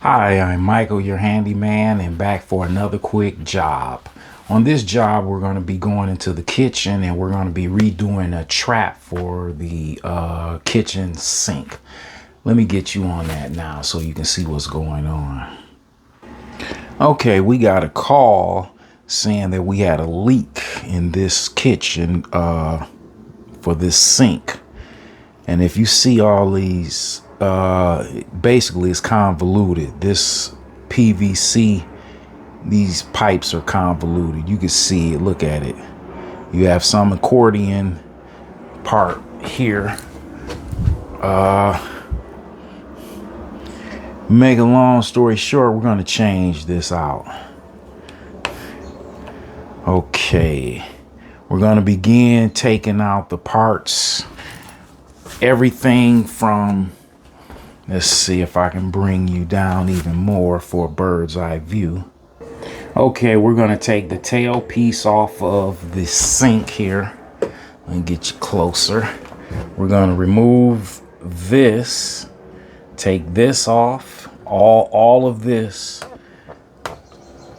Hi, I'm Michael, your handyman, and back for another quick job. On this job, we're going to be going into the kitchen and we're going to be redoing a trap for the kitchen sink. Let me get you on that now so you can see what's going on. Okay, we got a call saying that we had a leak in this kitchen for this sink. And if you see all these, basically it's convoluted. This PVC, these pipes are convoluted. You can see it, look at it. You have some accordion part here. Make a long story short, we're going to change this out. Okay, we're going to begin taking out the parts. Everything from, let's see if I can bring you down even more for a bird's eye view. Okay, we're going to take the tail piece off of the sink here. Let me get you closer. We're going to remove this, take this off, all of this,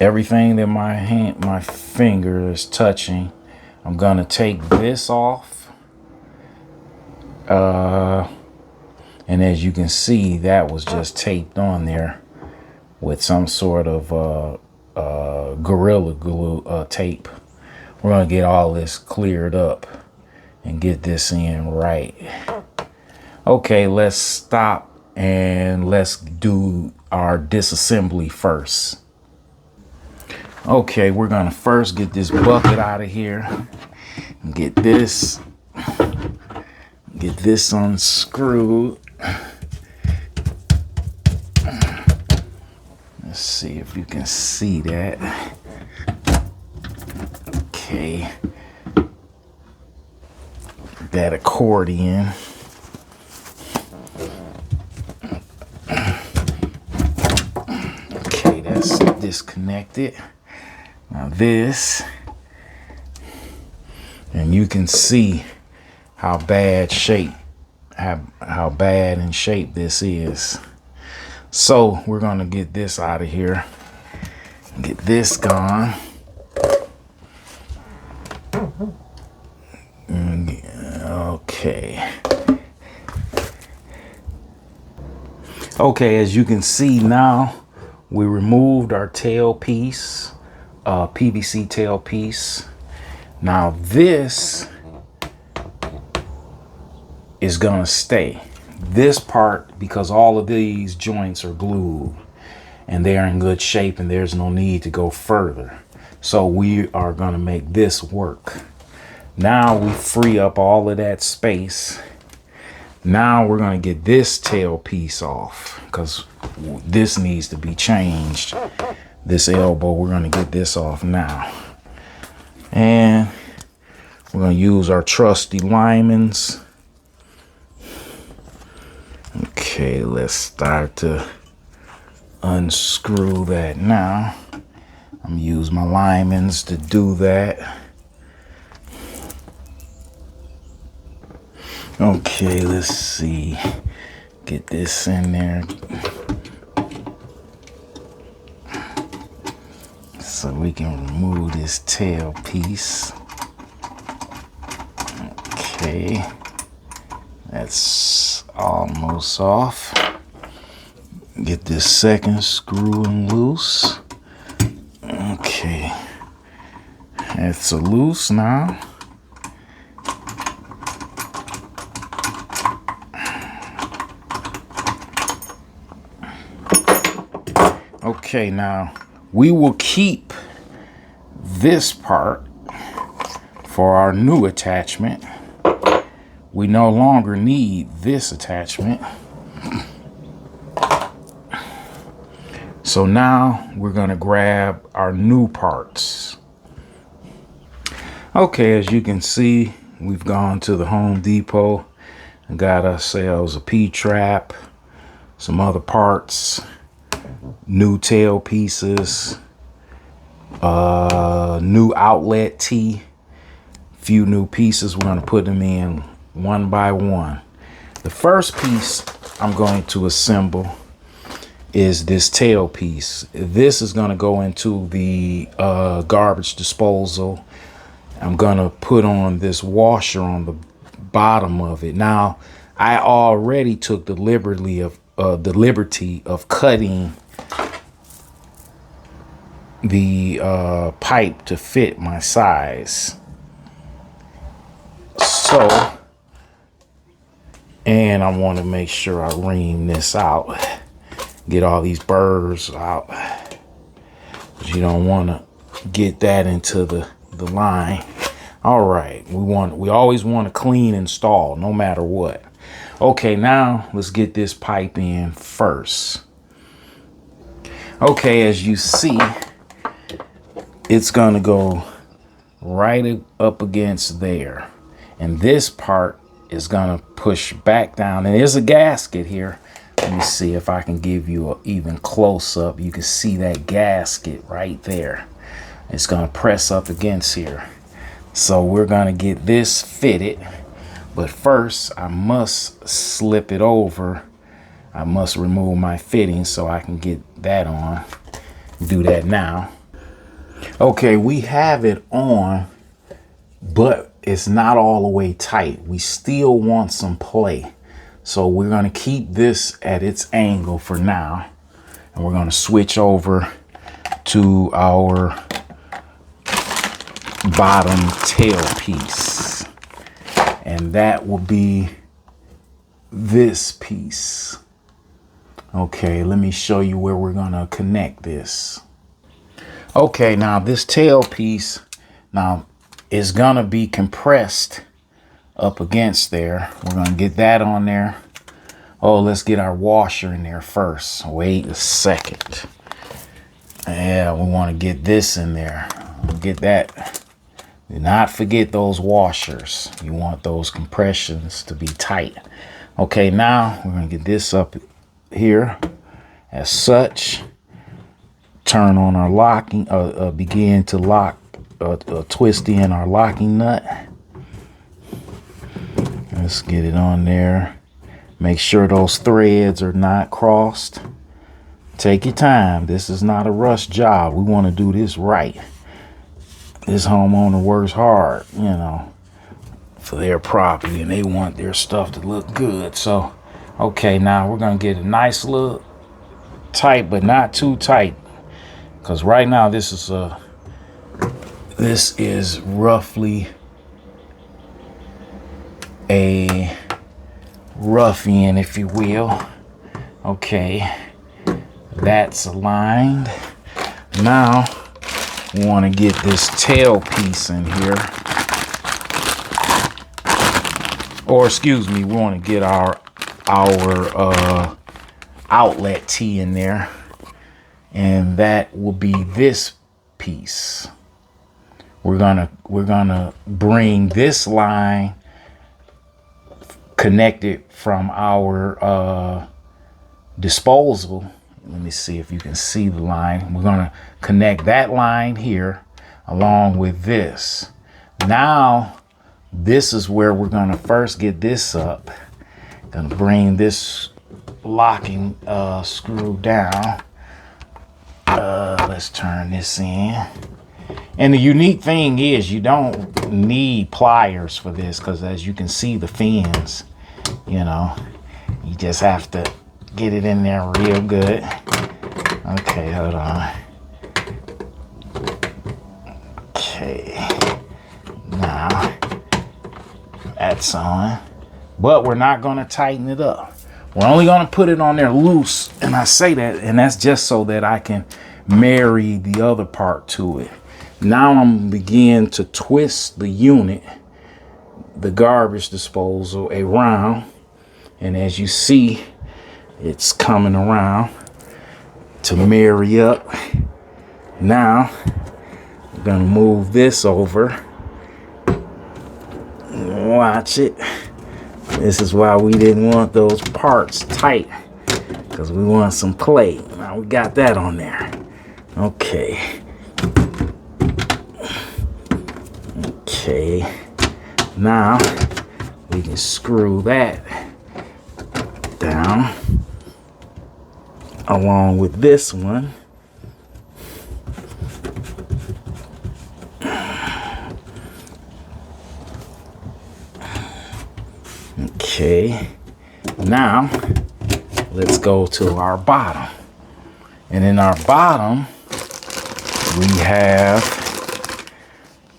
everything that my finger is touching. I'm going to take this off. And as you can see, that was just taped on there with some sort of Gorilla Glue tape. We're going to get all this cleared up and get this in right. Okay, let's stop and let's do our disassembly first. Okay, we're going to first get this bucket out of here and get this unscrewed. Let's see if you can see that. Okay. That accordion. Okay, that's disconnected. Now this, and you can see how bad in shape this is. So we're gonna get this out of here, get this gone. Okay, as you can see now, we removed our tail piece, PVC tail piece. Now this is gonna stay. This part, because all of these joints are glued and they are in good shape and there's no need to go further. So we are gonna make this work. Now we free up all of that space. Now we're gonna get this tail piece off because this needs to be changed. This elbow, we're gonna get this off now. And we're gonna use our trusty limans. Okay, let's start to unscrew that now. I'm gonna use my limans to do that. Okay, let's see. Get this in there. So we can remove this tail piece. Okay. That's almost off. Get this second screw loose. Okay. That's loose now. Okay, now we will keep this part for our new attachment. We no longer need this attachment. So now we're going to grab our new parts. Okay, as you can see, we've gone to the Home Depot and got ourselves a P-trap, some other parts, new tail pieces, new outlet T, few new pieces. We're going to put them in one by one. The first piece I'm going to assemble is this tail piece. This is going to go into the garbage disposal. I'm going to put on this washer on the bottom of it. Now, I already took the liberty of cutting the pipe to fit my size. So, and I want to make sure I ream this out, get all these burrs out. You don't want to get that into the line. All right, we always want to clean install no matter what. Okay, now let's get this pipe in first. Okay, as you see, it's gonna go right up against there, and this part is gonna push back down, and there's a gasket here. Let me see if I can give you an even close up. You can see that gasket right there. It's gonna press up against here. So we're gonna get this fitted, but first I must slip it over. I must remove my fitting so I can get that on. Do that now. Okay, we have it on, but it's not all the way tight. We still want some play. So we're gonna keep this at its angle for now. And we're gonna switch over to our bottom tail piece. And that will be this piece. Okay, let me show you where we're gonna connect this. Okay, now this tail piece now is gonna be compressed up against there. We're gonna get that on there. Oh, let's get our washer in there first. Wait a second. Yeah, we want to get this in there. Get that. Do not forget those washers. You want those compressions to be tight. Okay, now we're gonna get this up here as such. Turn on our locking, begin to lock, twist in our locking nut. Let's get it on there. Make sure those threads are not crossed. Take your time. This is not a rush job. We want to do this right. This homeowner works hard, you know, for their property, and they want their stuff to look good. So, okay, now we're going to get a nice little tight, but not too tight. Because right now this is roughly a rough end, if you will. Okay, that's aligned. Now we want to get this tail piece in here, or excuse me, we want to get our outlet T in there. And that will be this piece. We're gonna bring this line connected from our disposal. Let me see if you can see the line. We're gonna connect that line here along with this. Now, this is where we're gonna first get this up. Gonna bring this locking screw down. Let's turn this in. And the unique thing is you don't need pliers for this, because as you can see the fins, you know, you just have to get it in there real good. Okay, hold on. Okay, now that's on, but we're not going to tighten it up. We're only going to put it on there loose, and I say that, and that's just so that I can marry the other part to it. Now I'm going to begin to twist the unit, the garbage disposal, around, and as you see, it's coming around to marry up. Now I'm going to move this over. Watch it. This is why we didn't want those parts tight, because we want some play. Now we got that on there. Okay. Okay. Now we can screw that down. along with this one. Okay, now let's go to our bottom. And in our bottom, we have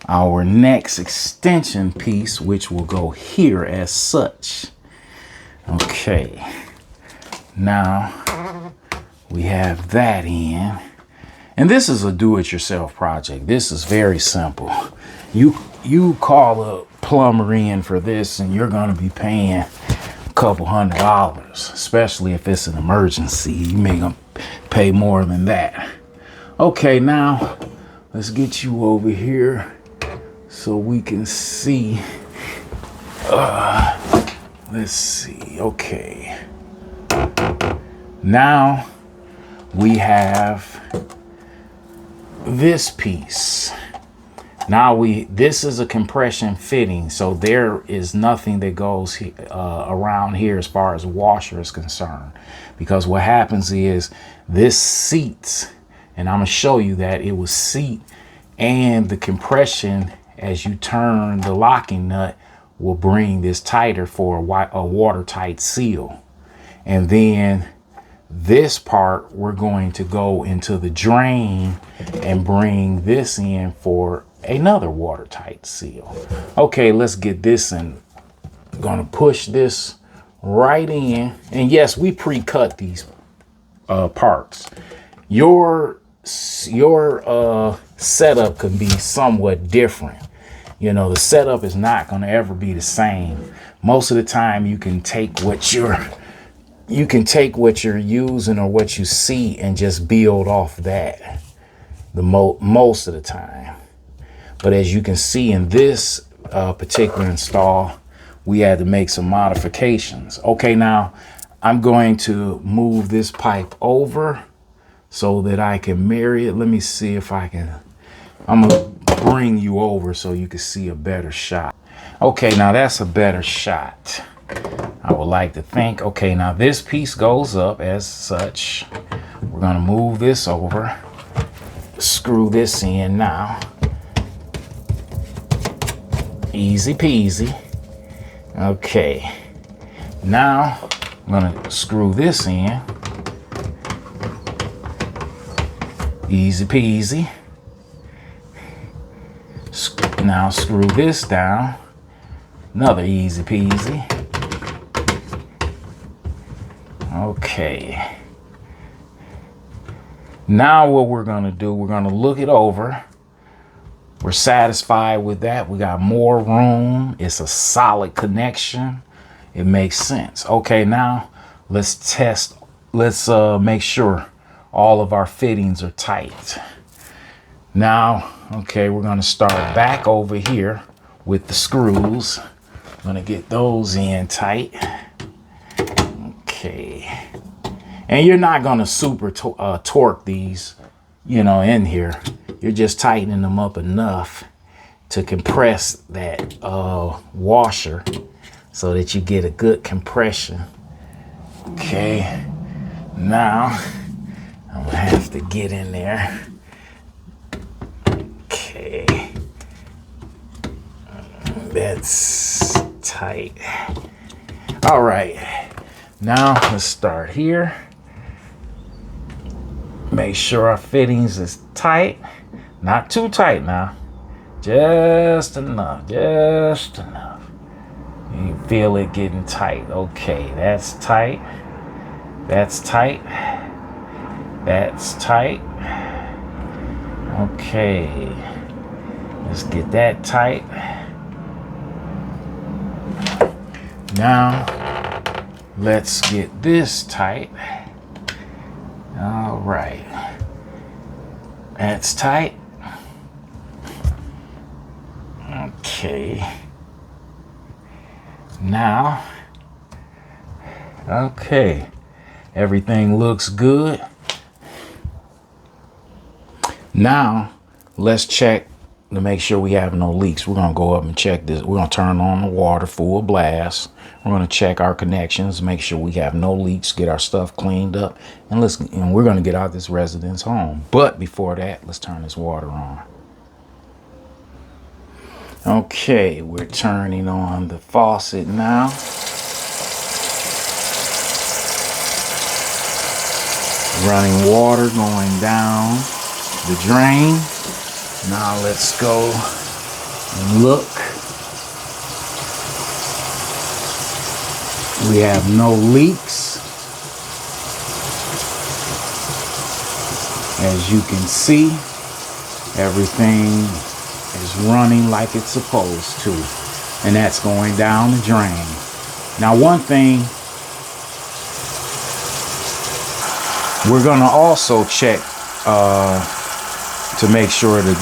our next extension piece, which will go here as such. Okay, now we have that in. And this is a do-it-yourself project. This is very simple. You call a plumber in for this and you're going to be paying a couple $100, especially if it's an emergency. You may gonna pay more than that. Okay, now let's get you over here so we can see. Let's see. Okay, now we have this piece. Now this is a compression fitting, so there is nothing that goes around here as far as washer is concerned, because what happens is this seats, and I'm gonna show you that it will seat, and the compression as you turn the locking nut will bring this tighter for a watertight seal. And then this part, we're going to go into the drain and bring this in for another watertight seal. Okay, let's get this in. I'm gonna push this right in. And yes, we pre-cut these parts. Your setup can be somewhat different. You know, the setup is not going to ever be the same. Most of the time you can take what you're using or what you see and just build off that most of the time. But as you can see in this particular install, we had to make some modifications. Okay, now I'm going to move this pipe over so that I can marry it. Let me see if I can. I'm gonna bring you over so you can see a better shot. Okay, now that's a better shot, I would like to think. Okay, now this piece goes up as such. We're gonna move this over, screw this in now. Easy peasy. Okay, now I'm gonna screw this in. Easy peasy. Now screw this down. Another easy peasy. Okay. Now what we're gonna do, we're gonna look it over. We're satisfied with that. We got more room. It's a solid connection. It makes sense. Okay, now let's test. Let's make sure all of our fittings are tight. Now, okay, we're gonna start back over here with the screws. I'm gonna get those in tight. Okay. And you're not gonna super torque these, you know, in here. You're just tightening them up enough to compress that washer so that you get a good compression. Okay. Now, I'm gonna have to get in there. Okay. That's tight. All right. Now let's start here. Make sure our fittings is tight. Not too tight now. Just enough. Just enough. You feel it getting tight. Okay, that's tight. That's tight. That's tight. Okay. Let's get that tight. Now, let's get this tight. All right. That's tight. Okay. Now, okay. Everything looks good. Now, let's check to make sure we have no leaks. We're going to go up and check this. We're going to turn on the water full blast. We're going to check our connections, make sure we have no leaks, get our stuff cleaned up, and we're going to get out this residence home. But before that, let's turn this water on. Okay, we're turning on the faucet now. Running water going down the drain. Now let's go and look. We have no leaks. As you can see, everything is running like it's supposed to. And that's going down the drain. Now, one thing, we're going to also check to make sure that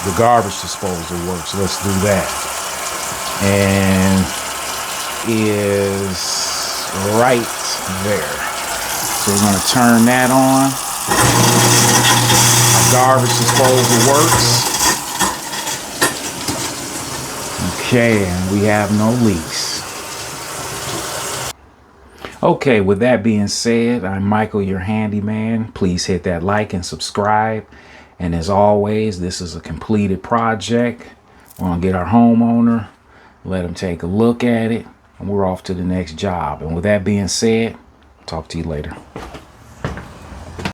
the garbage disposal works. Let's do that. And is right there. So we're going to turn that on. Our garbage disposal works. Okay, and we have no leaks. Okay, with that being said, I'm Michael, your handyman. Please hit that like and subscribe. And as always, this is a completed project. We're going to get our homeowner, let him take a look at it, and we're off to the next job. And with that being said, talk to you later.